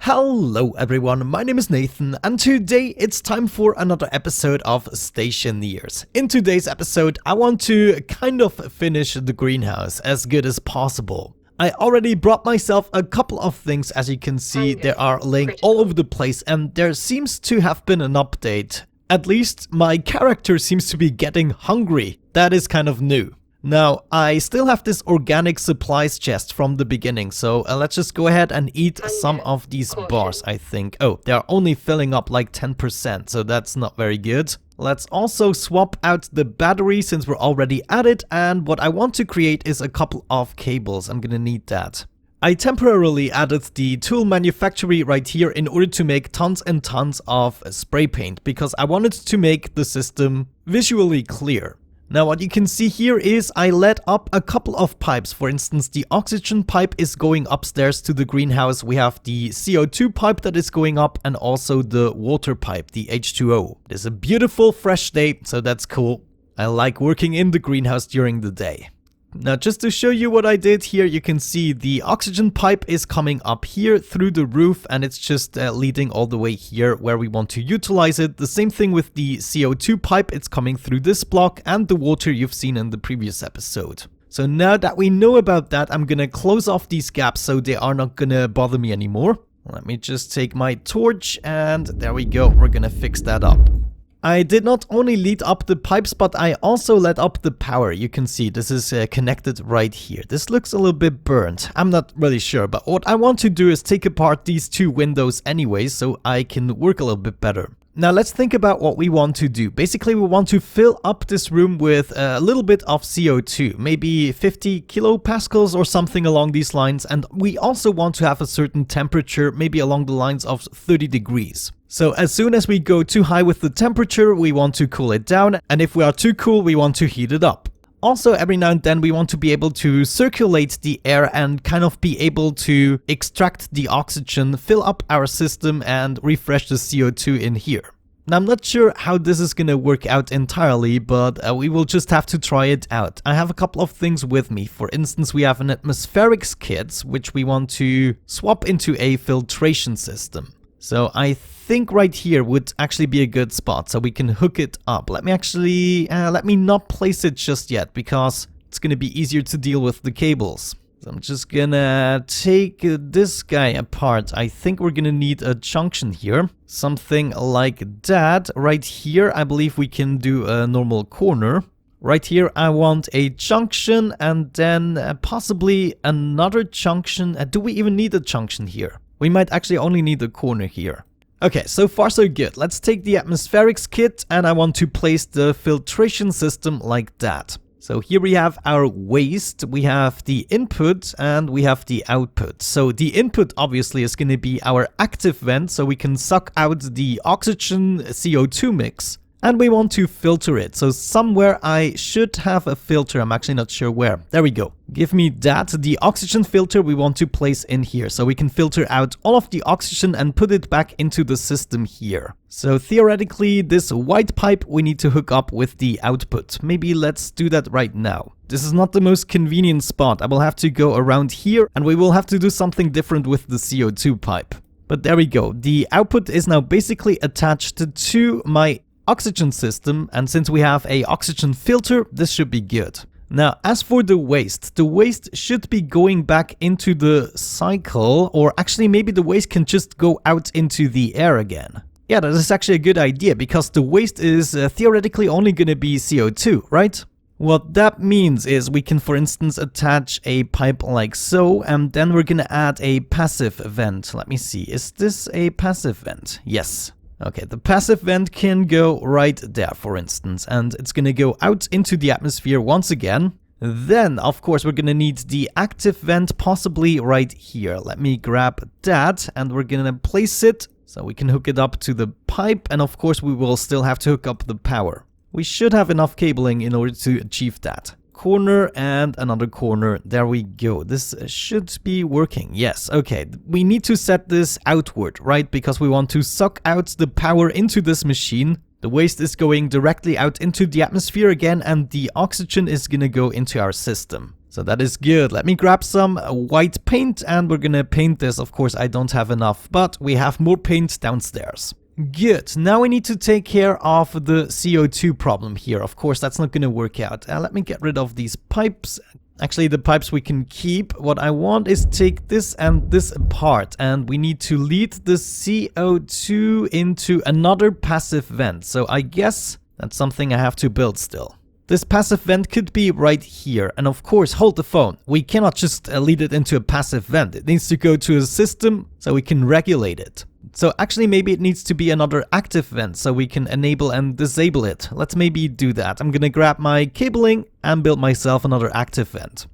Hello everyone, my name is Nathan and today it's time for another episode of Stationeers. In today's episode I want to kind of finish the greenhouse as good as possible. I already brought myself a couple of things. As you can see, they are laying all over the place and there seems to have been an update. At least my character seems to be getting hungry. That is kind of new. Now, I still have this organic supplies chest from the beginning, so let's just go ahead and eat some of these bars, I think. Oh, they're only filling up like 10%, so that's not very good. Let's also swap out the battery since we're already at it, and what I want to create is a couple of cables. I'm gonna need that. I temporarily added the tool manufactory right here in order to make tons and tons of spray paint, because I wanted to make the system visually clear. Now what you can see here is I lit up a couple of pipes. For instance, the oxygen pipe is going upstairs to the greenhouse. We have the CO2 pipe that is going up and also the water pipe, the H2O. It is a beautiful fresh day, so that's cool. I like working in the greenhouse during the day. Now just to show you what I did here, you can see the oxygen pipe is coming up here through the roof and it's just leading all the way here where we want to utilize it. The same thing with the CO2 pipe, it's coming through this block, and the water you've seen in the previous episode. So now that we know about that, I'm gonna close off these gaps so they are not gonna bother me anymore. Let me just take my torch and there we go, we're gonna fix that up. I did not only lead up the pipes, but I also led up the power. You can see this is connected right here. This looks a little bit burnt. I'm not really sure, but what I want to do is take apart these two windows anyway, so I can work a little bit better. Now let's think about what we want to do. Basically, we want to fill up this room with a little bit of CO2, maybe 50 kilopascals or something along these lines. And we also want to have a certain temperature, maybe along the lines of 30 degrees. So as soon as we go too high with the temperature, we want to cool it down. And if we are too cool, we want to heat it up. Also, every now and then we want to be able to circulate the air and kind of be able to extract the oxygen, fill up our system and refresh the CO2 in here. Now, I'm not sure how this is going to work out entirely, but we will just have to try it out. I have a couple of things with me. For instance, we have an atmospherics kit, which we want to swap into a filtration system. So I think right here would actually be a good spot so we can hook it up. Let me not place it just yet because it's going to be easier to deal with the cables. So I'm just gonna take this guy apart. I think we're gonna need a junction here. Something like that. Right here, I believe we can do a normal corner. Right here, I want a junction and then possibly another junction. Do we even need a junction here? We might actually only need a corner here. Okay, so far so good. Let's take the atmospherics kit and I want to place the filtration system like that. So here we have our waste, we have the input and we have the output. So the input obviously is going to be our active vent, so we can suck out the oxygen CO2 mix. And we want to filter it. So somewhere I should have a filter. I'm actually not sure where. There we go. Give me that. The oxygen filter we want to place in here. So we can filter out all of the oxygen and put it back into the system here. So theoretically, this white pipe we need to hook up with the output. Maybe let's do that right now. This is not the most convenient spot. I will have to go around here and we will have to do something different with the CO2 pipe. But there we go. The output is now basically attached to my oxygen system, and since we have a oxygen filter, this should be good. Now, as for the waste should be going back into the cycle, or actually maybe the waste can just go out into the air again. Yeah, that is actually a good idea, because the waste is theoretically only going to be CO2, right? What that means is we can, for instance, attach a pipe like so, and then we're going to add a passive vent. Let me see, is this a passive vent? Yes. Okay, the passive vent can go right there, for instance, and it's going to go out into the atmosphere once again. Then, of course, we're going to need the active vent possibly right here. Let me grab that, and we're going to place it so we can hook it up to the pipe, and of course, we will still have to hook up the power. We should have enough cabling in order to achieve that. Corner and another corner. There we go. This should be working. Yes. Okay. We need to set this outward, right? Because we want to suck out the power into this machine. The waste is going directly out into the atmosphere again, and the oxygen is gonna go into our system. So that is good. Let me grab some white paint and we're gonna paint this. Of course, I don't have enough, but we have more paint downstairs. Good. Now we need to take care of the CO2 problem here. Of course, that's not gonna work out. Let me get rid of these pipes. Actually, the pipes we can keep. What I want is take this and this apart, and we need to lead the CO2 into another passive vent. So I guess that's something I have to build still. This passive vent could be right here, and of course, hold the phone. We cannot just lead it into a passive vent. It needs to go to a system so we can regulate it. So actually, maybe it needs to be another active vent so we can enable and disable it. Let's maybe do that. I'm gonna grab my cabling and build myself another active vent.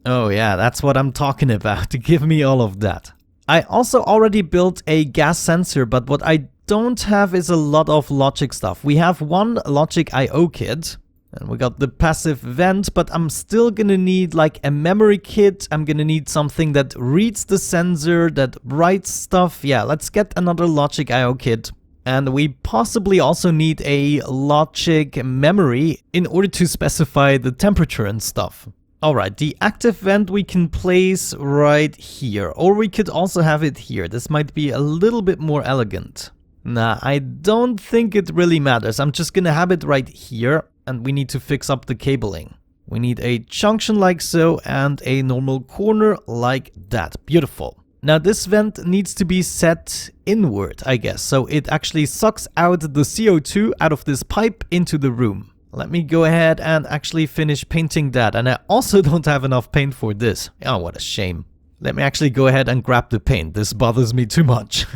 Oh yeah, that's what I'm talking about. Give me all of that. I also already built a gas sensor, but what I don't have is a lot of logic stuff. We have one logic I/O kit. And we got the passive vent, but I'm still gonna need like a memory kit. I'm gonna need something that reads the sensor, that writes stuff. Yeah, let's get another logic I/O kit. And we possibly also need a logic memory in order to specify the temperature and stuff. Alright, the active vent we can place right here, or we could also have it here. This might be a little bit more elegant. Nah, I don't think it really matters. I'm just gonna have it right here. And we need to fix up the cabling. We need a junction like so and a normal corner like that. Beautiful. Now this vent needs to be set inward, I guess. So it actually sucks out the CO2 out of this pipe into the room. Let me go ahead and actually finish painting that. And I also don't have enough paint for this. Oh, what a shame. Let me actually go ahead and grab the paint. This bothers me too much.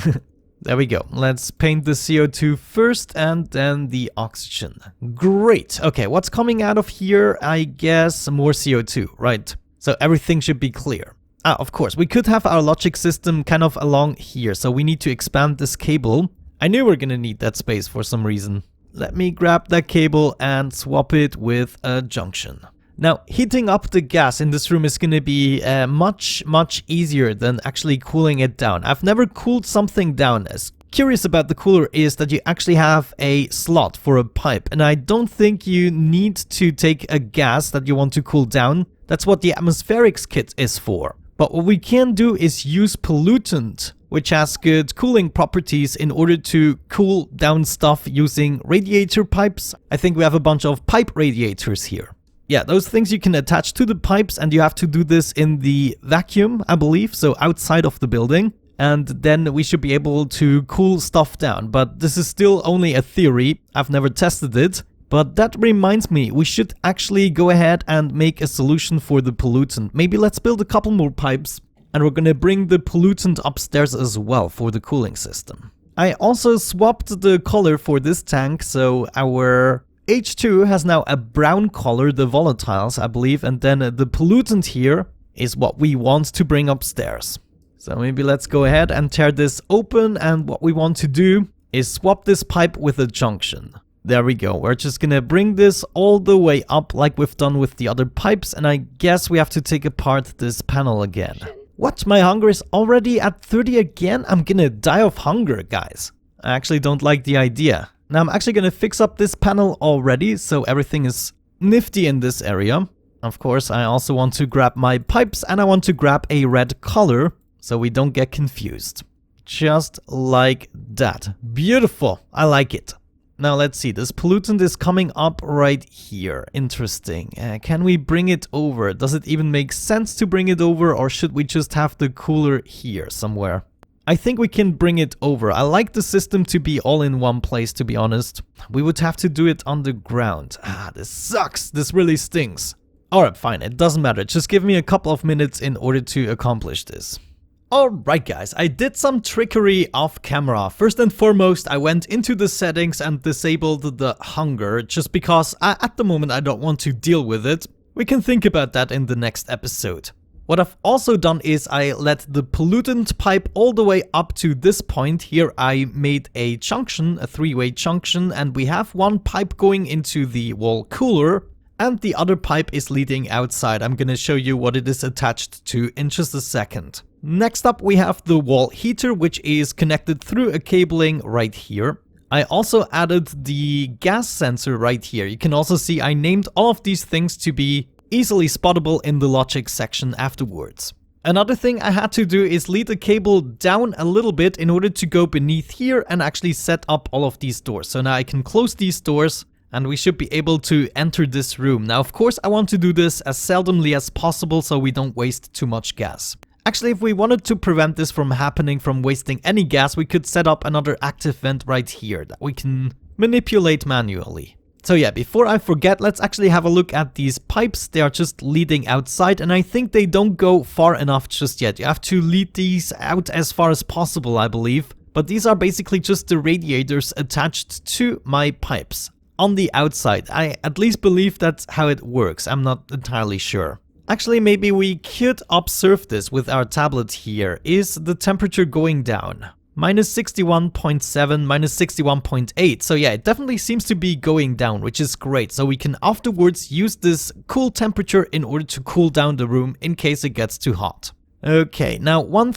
There we go. Let's paint the CO2 first and then the oxygen. Great. Okay, what's coming out of here? I guess more CO2, right? So everything should be clear. Of course, we could have our logic system kind of along here. So we need to expand this cable. I knew we were gonna need that space for some reason. Let me grab that cable and swap it with a junction. Now, heating up the gas in this room is going to be much easier than actually cooling it down. I've never cooled something down. As curious about the cooler is that you actually have a slot for a pipe, and I don't think you need to take a gas that you want to cool down. That's what the atmospherics kit is for. But what we can do is use pollutant, which has good cooling properties in order to cool down stuff using radiator pipes. I think we have a bunch of pipe radiators here. Yeah, those things you can attach to the pipes, and you have to do this in the vacuum, I believe, so outside of the building. And then we should be able to cool stuff down. But this is still only a theory. I've never tested it. But that reminds me, we should actually go ahead and make a solution for the pollutant. Maybe let's build a couple more pipes, and we're gonna bring the pollutant upstairs as well for the cooling system. I also swapped the color for this tank, so our H2 has now a brown color, the volatiles, I believe, and then the pollutant here is what we want to bring upstairs. So maybe let's go ahead and tear this open, and what we want to do is swap this pipe with a junction. There we go. We're just gonna bring this all the way up like we've done with the other pipes, and I guess we have to take apart this panel again. What? My hunger is already at 30 again? I'm gonna die of hunger, guys. I actually don't like the idea. Now I'm actually gonna fix up this panel already, so everything is nifty in this area. Of course, I also want to grab my pipes, and I want to grab a red color so we don't get confused. Just like that. Beautiful. I like it. Now let's see, this pollutant is coming up right here. Interesting. Can we bring it over? Does it even make sense to bring it over, or should we just have the cooler here somewhere? I think we can bring it over. I like the system to be all in one place, to be honest. We would have to do it underground. This sucks. This really stinks. Alright, fine. It doesn't matter. Just give me a couple of minutes in order to accomplish this. Alright guys, I did some trickery off camera. First and foremost, I went into the settings and disabled the hunger, just because at the moment I don't want to deal with it. We can think about that in the next episode. What I've also done is I let the pollutant pipe all the way up to this point. Here I made a junction, a three-way junction, and we have one pipe going into the wall cooler, and the other pipe is leading outside. I'm gonna show you what it is attached to in just a second. Next up, we have the wall heater, which is connected through a cabling right here. I also added the gas sensor right here. You can also see I named all of these things to be easily spottable in the logic section afterwards. Another thing I had to do is lead the cable down a little bit in order to go beneath here and actually set up all of these doors. So now I can close these doors and we should be able to enter this room. Now, of course, I want to do this as seldomly as possible so we don't waste too much gas. Actually, if we wanted to prevent this from happening, from wasting any gas, we could set up another active vent right here that we can manipulate manually. So yeah, before I forget, let's actually have a look at these pipes. They are just leading outside and I think they don't go far enough just yet. You have to lead these out as far as possible, I believe. But these are basically just the radiators attached to my pipes on the outside. I at least believe that's how it works. I'm not entirely sure. Actually, maybe we could observe this with our tablet here. Is the temperature going down? Minus 61.7, minus 61.8. So yeah, it definitely seems to be going down, which is great. So we can afterwards use this cool temperature in order to cool down the room in case it gets too hot. Okay, now one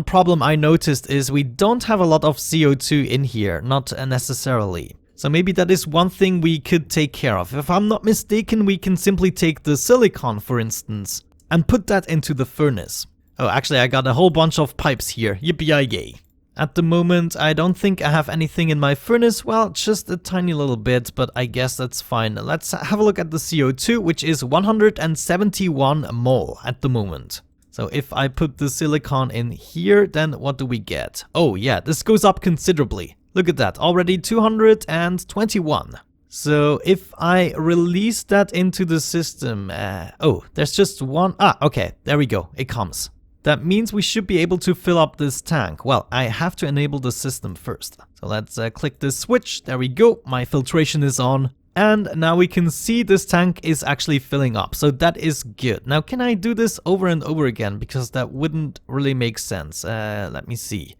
problem I noticed is we don't have a lot of CO2 in here, not necessarily. So maybe that is one thing we could take care of. If I'm not mistaken, we can simply take the silicon, for instance, and put that into the furnace. Oh, actually, I got a whole bunch of pipes here. Yippee-yay. At the moment, I don't think I have anything in my furnace. Well, just a tiny little bit, but I guess that's fine. Let's have a look at the CO2, which is 171 mole at the moment. So if I put the silicon in here, then what do we get? Oh yeah, this goes up considerably. Look at that, already 221. So if I release that into the system, oh, there's just one. Okay, there we go, it comes. That means we should be able to fill up this tank. Well, I have to enable the system first. So let's click this switch, there we go, my filtration is on. And now we can see this tank is actually filling up, so that is good. Now, can I do this over and over again? Because that wouldn't really make sense. Let me see.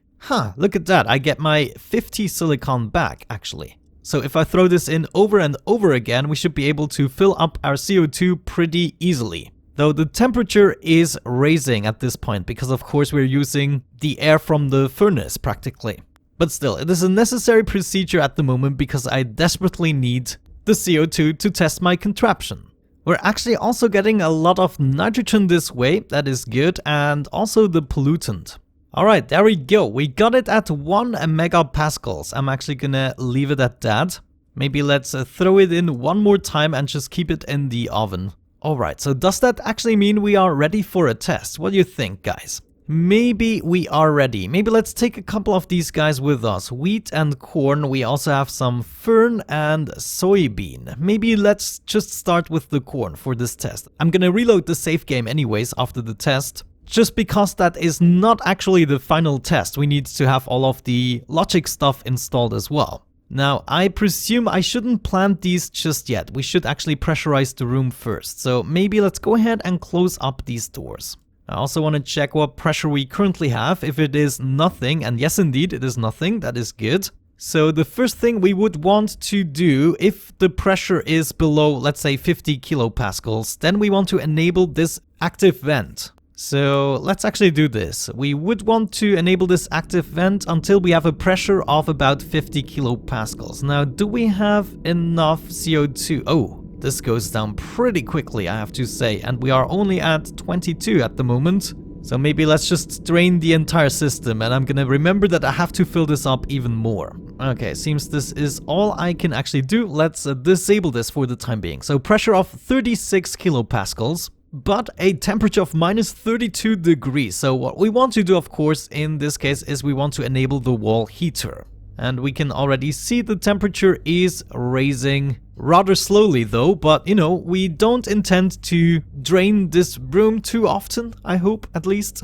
Look at that. I get my 50 silicon back, actually. So if I throw this in over and over again, we should be able to fill up our CO2 pretty easily. Though the temperature is raising at this point, because of course we're using the air from the furnace practically. But still, it is a necessary procedure at the moment because I desperately need the CO2 to test my contraption. We're actually also getting a lot of nitrogen this way, that is good, and also the pollutant. Alright, there we go. We got it at 1 megapascals. I'm actually gonna leave it at that. Maybe let's throw it in one more time and just keep it in the oven. Alright, so does that actually mean we are ready for a test? What do you think, guys? Maybe we are ready. Maybe let's take a couple of these guys with us. Wheat and corn. We also have some fern and soybean. Maybe let's just start with the corn for this test. I'm gonna reload the save game anyways after the test. Just because that is not actually the final test. We need to have all of the logic stuff installed as well. Now, I presume I shouldn't plant these just yet. We should actually pressurize the room first. So maybe let's go ahead and close up these doors. I also want to check what pressure we currently have. If it is nothing, and yes indeed it is nothing, that is good. So the first thing we would want to do, if the pressure is below, let's say 50 kilopascals, then we want to enable this active vent. So let's actually do this. We would want to enable this active vent until we have a pressure of about 50 kilopascals. Now, do we have enough CO2? Oh, this goes down pretty quickly, I have to say, and we are only at 22 at the moment. So maybe let's just drain the entire system, and I'm gonna remember that I have to fill this up even more. Okay, seems this is all I can actually do. Let's disable this for the time being. So pressure of 36 kilopascals. But a temperature of minus 32 degrees. So what we want to do, of course, in this case is we want to enable the wall heater. And we can already see the temperature is raising rather slowly though, but you know, we don't intend to drain this room too often, I hope, at least.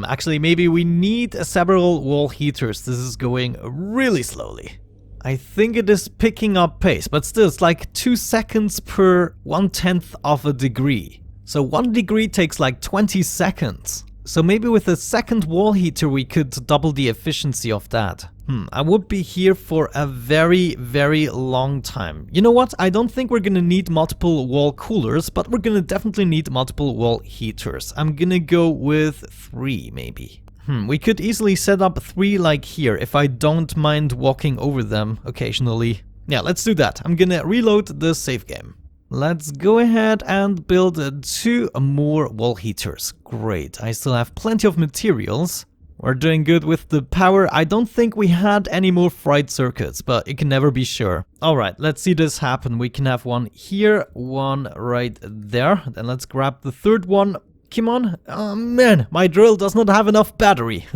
Actually, maybe we need several wall heaters. This is going really slowly. I think it is picking up pace, but still it's like 2 seconds per 1/10 of a degree. So 1 degree takes like 20 seconds. So maybe with a second wall heater we could double the efficiency of that. I would be here for a very, very long time. You know what? I don't think we're gonna need multiple wall coolers, but we're gonna definitely need multiple wall heaters. I'm gonna go with 3 maybe. We could easily set up 3 like here if I don't mind walking over them occasionally. Yeah, let's do that. I'm gonna reload the save game. Let's go ahead and build 2 more wall heaters. Great, I still have plenty of materials. We're doing good with the power. I don't think we had any more fried circuits, but you can never be sure. Alright, let's see this happen. We can have one here, one right there. Then let's grab the third one. Come on. Oh man, my drill does not have enough battery.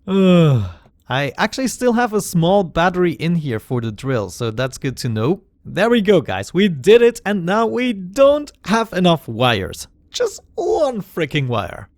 I actually still have a small battery in here for the drill, so that's good to know. There we go, guys. We did it, and now we don't have enough wires. Just one freaking wire.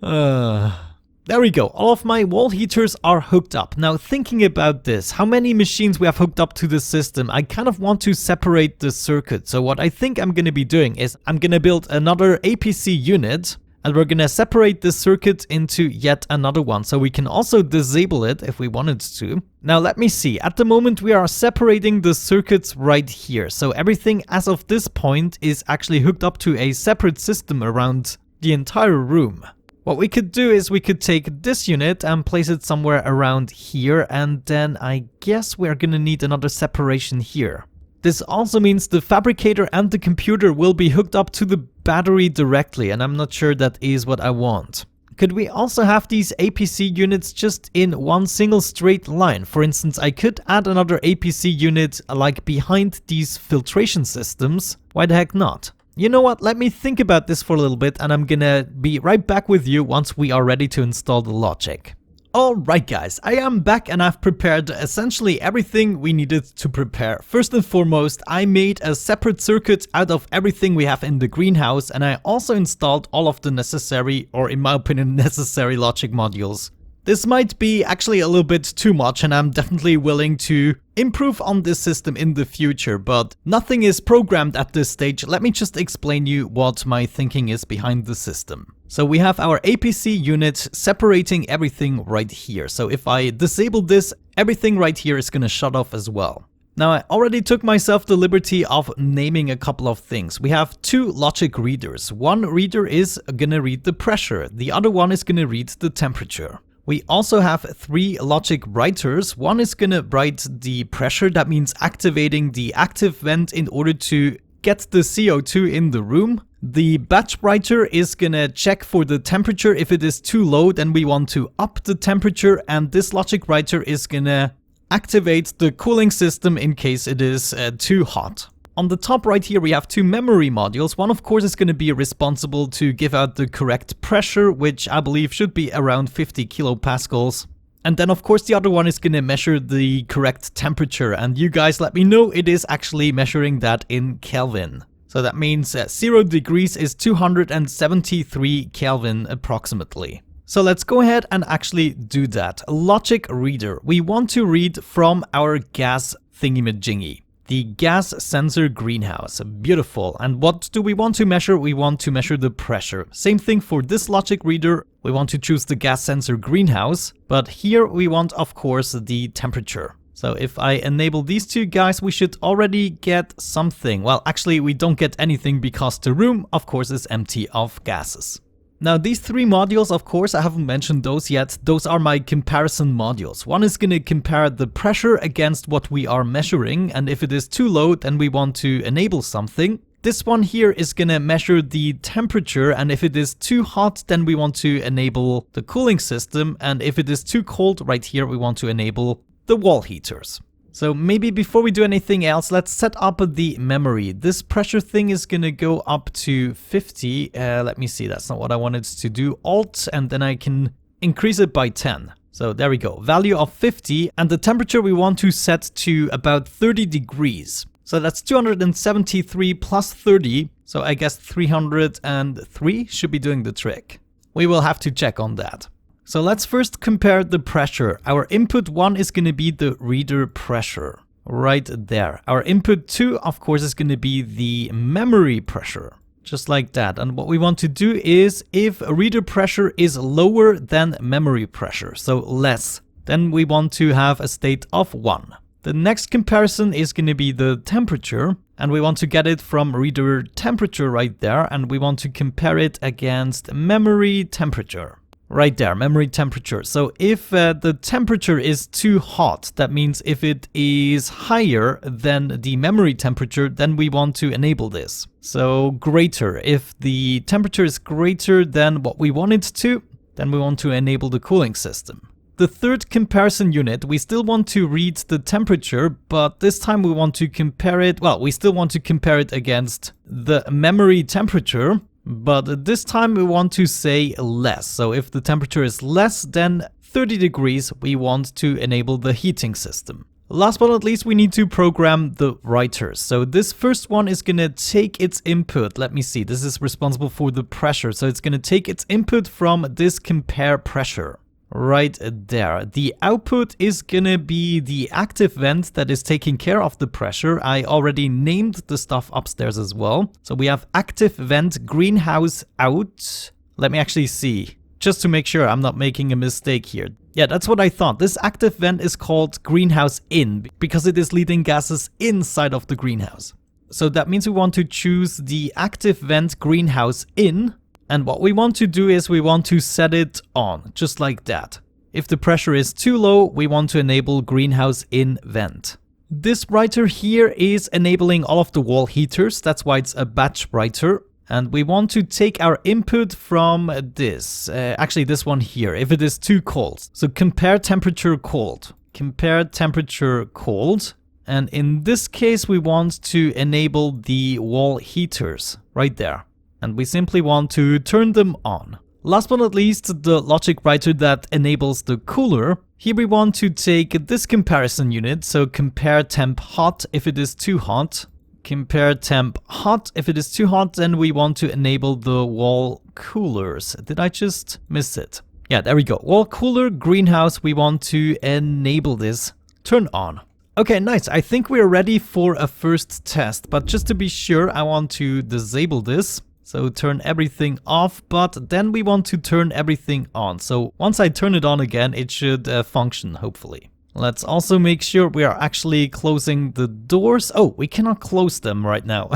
There we go. All of my wall heaters are hooked up. Now, thinking about this, how many machines we have hooked up to the system, I kind of want to separate the circuit. So what I think I'm going to be doing is I'm going to build another APC unit, and we're going to separate the circuit into yet another one. So we can also disable it if we wanted to. Now, let me see. At the moment, we are separating the circuits right here. So everything as of this point is actually hooked up to a separate system around the entire room. What we could do is we could take this unit and place it somewhere around here, and then I guess we're gonna need another separation here. This also means the fabricator and the computer will be hooked up to the battery directly, and I'm not sure that is what I want. Could we also have these APC units just in one single straight line? For instance, I could add another APC unit like behind these filtration systems. Why the heck not? You know what, let me think about this for a little bit and I'm gonna be right back with you once we are ready to install the logic. Alright guys, I am back and I've prepared essentially everything we needed to prepare. First and foremost, I made a separate circuit out of everything we have in the greenhouse, and I also installed all of the necessary, or in my opinion, necessary logic modules. This might be actually a little bit too much, and I'm definitely willing to improve on this system in the future, but nothing is programmed at this stage. Let me just explain you what my thinking is behind the system. So we have our APC unit separating everything right here. So if I disable this, everything right here is gonna shut off as well. Now, I already took myself the liberty of naming a couple of things. We have 2 logic readers. One reader is gonna read the pressure, the other one is gonna read the temperature. We also have 3 logic writers. One is gonna write the pressure, that means activating the active vent in order to get the CO2 in the room. The batch writer is gonna check for the temperature. If it is too low, then we want to up the temperature, and this logic writer is gonna activate the cooling system in case it is too hot. On the top right here we have 2 memory modules. One of course is going to be responsible to give out the correct pressure, which I believe should be around 50 kilopascals. And then of course the other one is going to measure the correct temperature, and you guys let me know it is actually measuring that in Kelvin. So that means 0 degrees is 273 Kelvin approximately. So let's go ahead and actually do that. Logic reader. We want to read from our gas thingy-majingy. The gas sensor greenhouse. Beautiful. And what do we want to measure? We want to measure the pressure. Same thing for this logic reader. We want to choose the gas sensor greenhouse, but here we want, of course, the temperature. So if I enable these 2 guys, we should already get something. Well, actually, we don't get anything because the room, of course, is empty of gases. Now, these 3 modules, of course, I haven't mentioned those yet. Those are my comparison modules. One is going to compare the pressure against what we are measuring, and if it is too low, then we want to enable something. This one here is going to measure the temperature, and if it is too hot, then we want to enable the cooling system, and if it is too cold, right here, we want to enable the wall heaters. So maybe before we do anything else, let's set up the memory. This pressure thing is gonna go up to 50. Let me see, that's not what I wanted to do. Alt, and then I can increase it by 10. So there we go, value of 50. And the temperature we want to set to about 30 degrees. So that's 273 plus 30. So I guess 303 should be doing the trick. We will have to check on that. So let's first compare the pressure. Our input 1 is going to be the reader pressure, right there. Our input 2, of course, is going to be the memory pressure, just like that. And what we want to do is, if reader pressure is lower than memory pressure, so less, then we want to have a state of 1. The next comparison is going to be the temperature, and we want to get it from reader temperature right there, and we want to compare it against memory temperature. Right there, memory temperature. So if the temperature is too hot, that means if it is higher than the memory temperature, then we want to enable this. So greater, if the temperature is greater than what we want it to, then we want to enable the cooling system. The third comparison unit, we still want to read the temperature, but this time we want to compare it, well, we still want to compare it against the memory temperature, but this time we want to say less. So if the temperature is less than 30 degrees, we want to enable the heating system. Last but not least, we need to program the writers. So this first one is going to take its input. Let me see, this is responsible for the pressure. So it's going to take its input from this compare pressure. Right there. The output is gonna be the active vent that is taking care of the pressure. I already named the stuff upstairs as well. So we have active vent greenhouse out. Let me actually see, just to make sure I'm not making a mistake here. Yeah, that's what I thought. This active vent is called greenhouse in because it is leading gases inside of the greenhouse. So that means we want to choose the active vent greenhouse in. And what we want to do is we want to set it on, just like that. If the pressure is too low, we want to enable greenhouse in vent. This writer here is enabling all of the wall heaters. That's why it's a batch writer. And we want to take our input from this. Actually, this one here, if it is too cold. So compare temperature cold. Compare temperature cold. And in this case, we want to enable the wall heaters right there. And we simply want to turn them on. Last but not least, the logic writer that enables the cooler. Here we want to take this comparison unit, so compare temp hot if it is too hot. Compare temp hot if it is too hot, then we want to enable the wall coolers. Did I just miss it? Yeah, there we go. Wall cooler, greenhouse, we want to enable this. Turn on. Okay, nice. I think we're ready for a first test, but just to be sure, I want to disable this. So turn everything off, but then we want to turn everything on. So once I turn it on again, it should function, hopefully. Let's also make sure we are actually closing the doors. Oh, we cannot close them right now.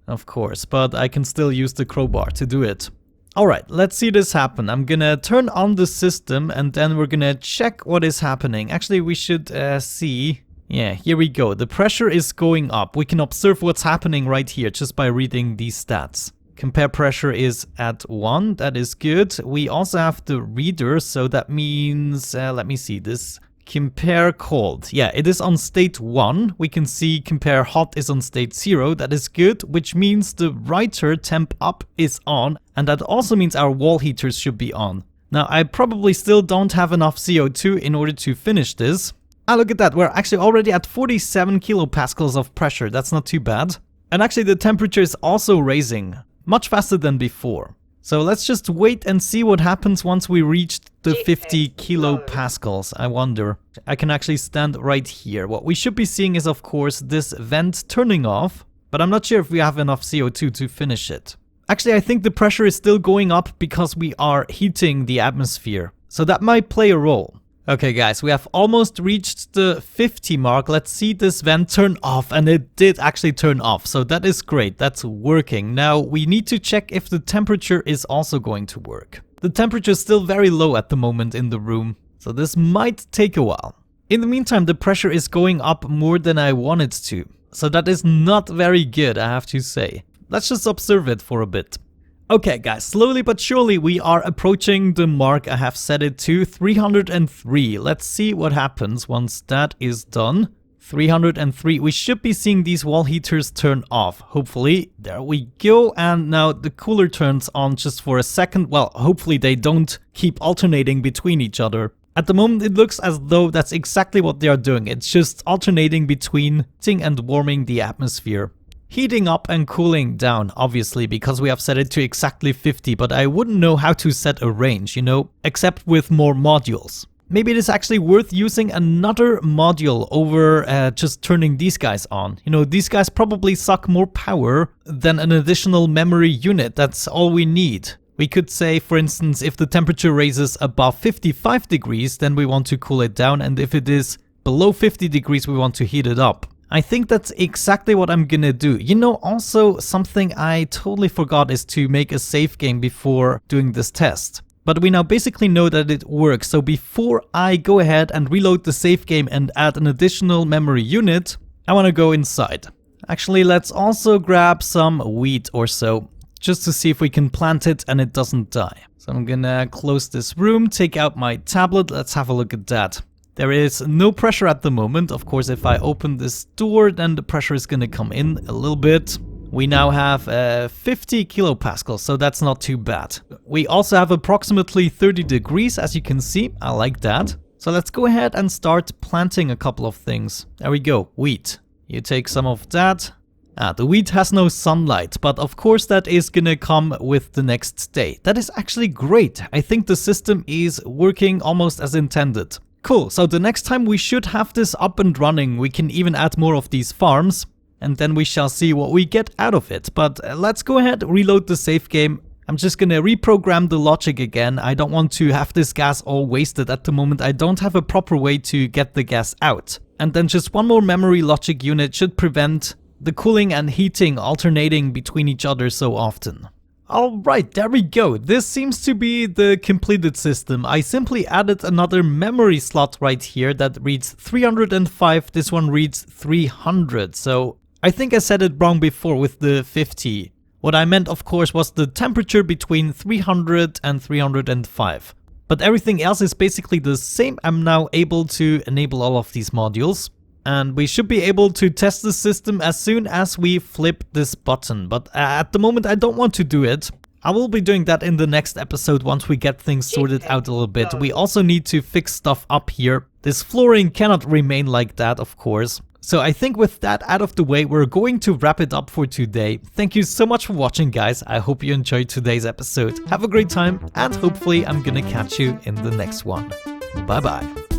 Of course, but I can still use the crowbar to do it. All right, let's see this happen. I'm gonna turn on the system and then we're gonna check what is happening. Actually, we should see. Yeah, here we go. The pressure is going up. We can observe what's happening right here just by reading these stats. Compare pressure is at 1, that is good. We also have the reader, so that means, let me see this. Compare cold. Yeah, it is on state 1. We can see compare hot is on state 0, that is good, which means the writer temp up is on, and that also means our wall heaters should be on. Now, I probably still don't have enough CO2 in order to finish this. Ah, look at that, we're actually already at 47 kilopascals of pressure, that's not too bad. And actually the temperature is also raising. Much faster than before. So let's just wait and see what happens once we reach the 50 kilopascals. I wonder. I can actually stand right here. What we should be seeing is, of course, this vent turning off, but I'm not sure if we have enough CO2 to finish it. Actually, I think the pressure is still going up because we are heating the atmosphere. So that might play a role. Okay guys, we have almost reached the 50 mark. Let's see this vent turn off, and it did actually turn off. So that is great, that's working. Now we need to check if the temperature is also going to work. The temperature is still very low at the moment in the room, so this might take a while. In the meantime, the pressure is going up more than I want it to. So that is not very good, I have to say. Let's just observe it for a bit. Okay guys, slowly but surely we are approaching the mark. I have set it to 303. Let's see what happens once that is done. 303. We should be seeing these wall heaters turn off. Hopefully. There we go. And now the cooler turns on just for a second. Well, hopefully they don't keep alternating between each other. At the moment it looks as though that's exactly what they are doing. It's just alternating between heating and warming the atmosphere. Heating up and cooling down, obviously, because we have set it to exactly 50, but I wouldn't know how to set a range, you know, except with more modules. Maybe it is actually worth using another module over just turning these guys on. You know, these guys probably suck more power than an additional memory unit. That's all we need. We could say, for instance, if the temperature raises above 55 degrees, then we want to cool it down, and if it is below 50 degrees, we want to heat it up. I think that's exactly what I'm gonna do. You know, also something I totally forgot is to make a save game before doing this test. But we now basically know that it works, so before I go ahead and reload the save game and add an additional memory unit, I want to go inside. Actually, let's also grab some wheat or so, just to see if we can plant it and it doesn't die. So I'm gonna close this room, take out my tablet, let's have a look at that. There is no pressure at the moment. Of course, if I open this door, then the pressure is gonna come in a little bit. We now have 50 kilopascals, so that's not too bad. We also have approximately 30 degrees, as you can see. I like that. So let's go ahead and start planting a couple of things. There we go, wheat. You take some of that. The wheat has no sunlight, but of course that is gonna come with the next day. That is actually great. I think the system is working almost as intended. Cool, so the next time we should have this up and running. We can even add more of these farms, and then we shall see what we get out of it. But let's go ahead, reload the save game. I'm just gonna reprogram the logic again. I don't want to have this gas all wasted at the moment. I don't have a proper way to get the gas out. And then just one more memory logic unit should prevent the cooling and heating alternating between each other so often. Alright, there we go. This seems to be the completed system. I simply added another memory slot right here that reads 305. This one reads 300. So I think I said it wrong before with the 50. What I meant, of course, was the temperature between 300 and 305. But everything else is basically the same. I'm now able to enable all of these modules. And we should be able to test the system as soon as we flip this button. But at the moment, I don't want to do it. I will be doing that in the next episode once we get things sorted out a little bit. We also need to fix stuff up here. This flooring cannot remain like that, of course. So I think with that out of the way, we're going to wrap it up for today. Thank you so much for watching, guys. I hope you enjoyed today's episode. Have a great time, and hopefully I'm gonna catch you in the next one. Bye bye.